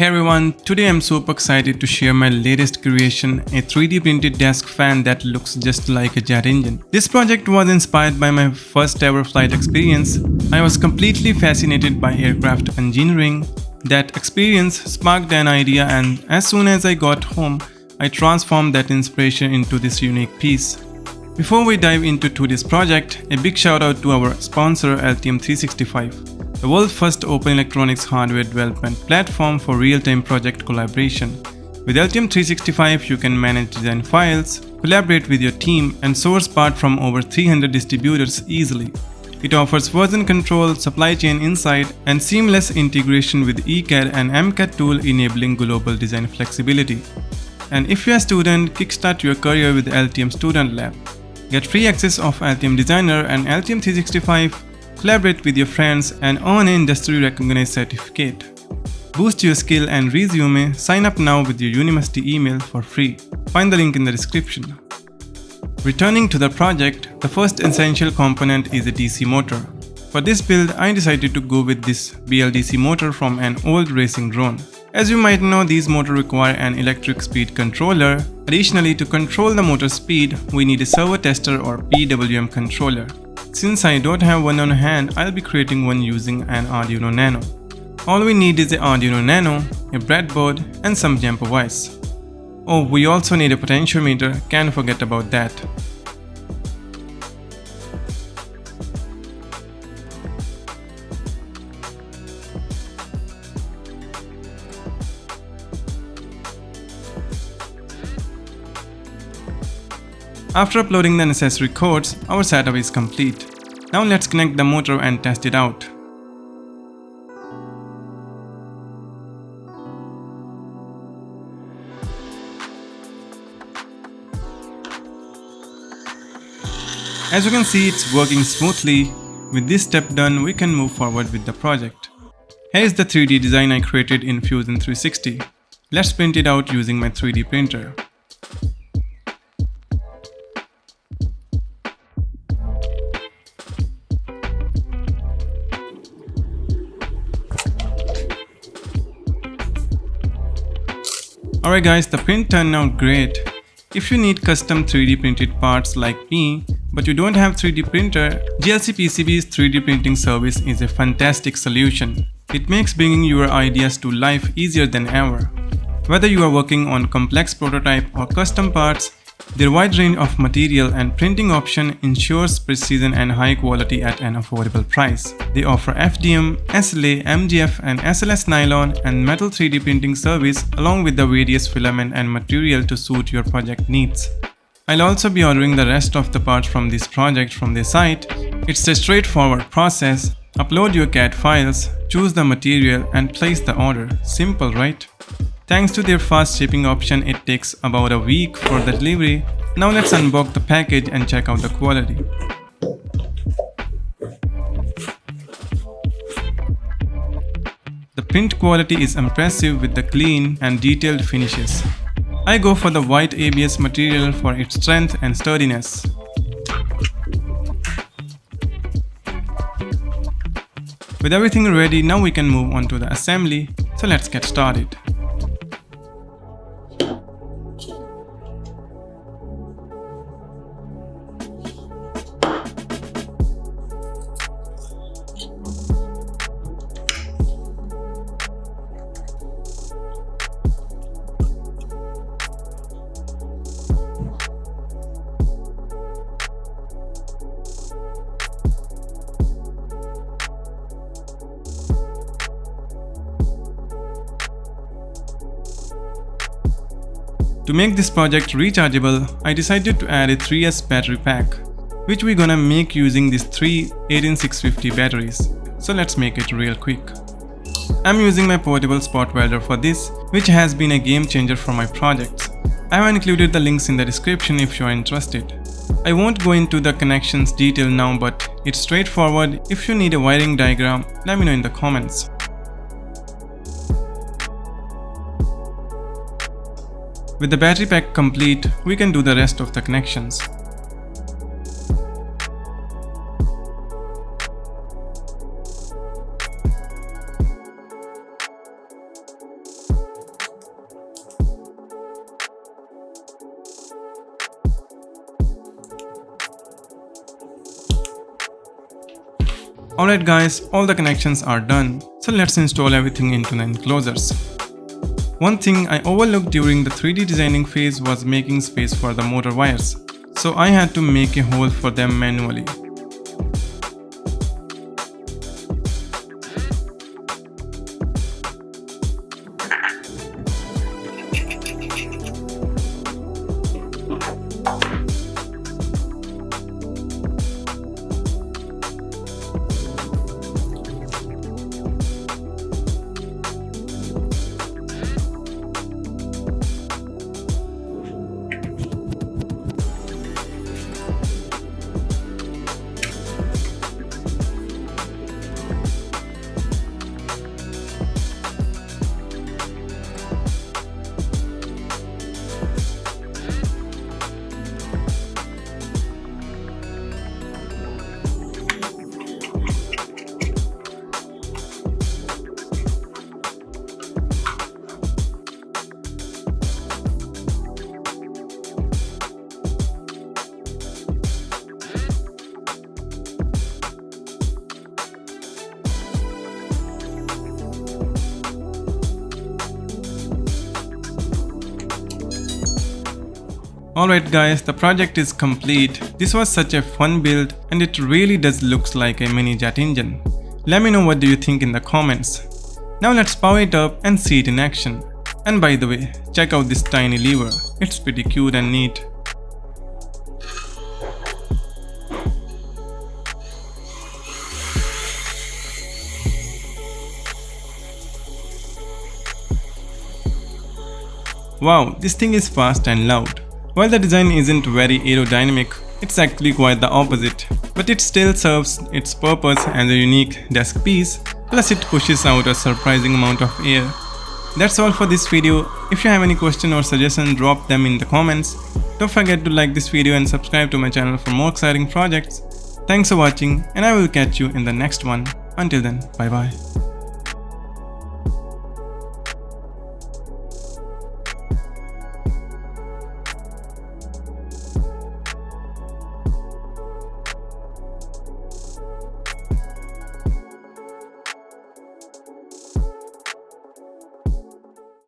Hey everyone, today I'm super excited to share my latest creation, a 3D printed desk fan that looks just like a jet engine. This project was inspired by my first ever flight experience. I was completely fascinated by aircraft engineering. That experience sparked an idea, and as soon as I got home, I transformed that inspiration into this unique piece. Before we dive into today's project, a big shout out to our sponsor Altium 365. The world's first open electronics hardware development platform for real-time project collaboration. With Altium 365, you can manage design files, collaborate with your team, and source parts from over 300 distributors easily. It offers version control, supply chain insight, and seamless integration with ECAD and MCAD tool, enabling global design flexibility. And if you're a student, kickstart your career with Altium Student Lab. Get free access of Altium Designer and Altium 365. Collaborate with your friends and earn an industry-recognized certificate. Boost your skill and resume. Sign up now with your university email for free. Find the link in the description. Returning to the project, the first essential component is a DC motor. For this build, I decided to go with this BLDC motor from an old racing drone. As you might know, these motors require an electric speed controller. Additionally, to control the motor speed, we need a servo tester or PWM controller. Since I don't have one on hand, I'll be creating one using an Arduino Nano. All we need is an Arduino Nano, a breadboard, and some jumper wires. Oh, we also need a potentiometer, can't forget about that. After uploading the necessary codes, our setup is complete. Now let's connect the motor and test it out. As you can see, it's working smoothly. With this step done, we can move forward with the project. Here is the 3D design I created in Fusion 360. Let's print it out using my 3D printer. Alright guys, the print turned out great. If you need custom 3D printed parts like me, but you don't have 3D printer, GLC PCB's 3D printing service is a fantastic solution. It makes bringing your ideas to life easier than ever. Whether you are working on complex prototype or custom parts, their wide range of material and printing option ensures precision and high quality at an affordable price. They offer FDM, SLA, MDF and SLS nylon and metal 3D printing service along with the various filament and material to suit your project needs. I'll also be ordering the rest of the parts from this project from their site. It's a straightforward process. Upload your CAD files, choose the material and place the order. Simple, right? Thanks to their fast shipping option, it takes about a week for the delivery. Now let's unbox the package and check out the quality. The print quality is impressive with the clean and detailed finishes. I go for the white ABS material for its strength and sturdiness. With everything ready, now we can move on to the assembly. So let's get started. To make this project rechargeable, I decided to add a 3S battery pack, which we're gonna make using these three 18650 batteries. So let's make it real quick. I'm using my portable spot welder for this, which has been a game changer for my projects. I have included the links in the description if you are interested. I won't go into the connections detail now, but it's straightforward. If you need a wiring diagram, let me know in the comments. With the battery pack complete, we can do the rest of the connections. Alright guys, all the connections are done, so let's install everything into the enclosures. One thing I overlooked during the 3D designing phase was making space for the motor wires, so I had to make a hole for them manually. Alright guys, the project is complete. This was such a fun build and it really does looks like a mini jet engine. Let me know what do you think in the comments. Now let's power it up and see it in action. And by the way, check out this tiny lever. It's pretty cute and neat. Wow, this thing is fast and loud. While the design isn't very aerodynamic, it's actually quite the opposite, but it still serves its purpose as a unique desk piece, plus it pushes out a surprising amount of air. That's all for this video. If you have any question or suggestion, drop them in the comments. Don't forget to like this video and subscribe to my channel for more exciting projects. Thanks for watching and I will catch you in the next one. Until then, bye bye.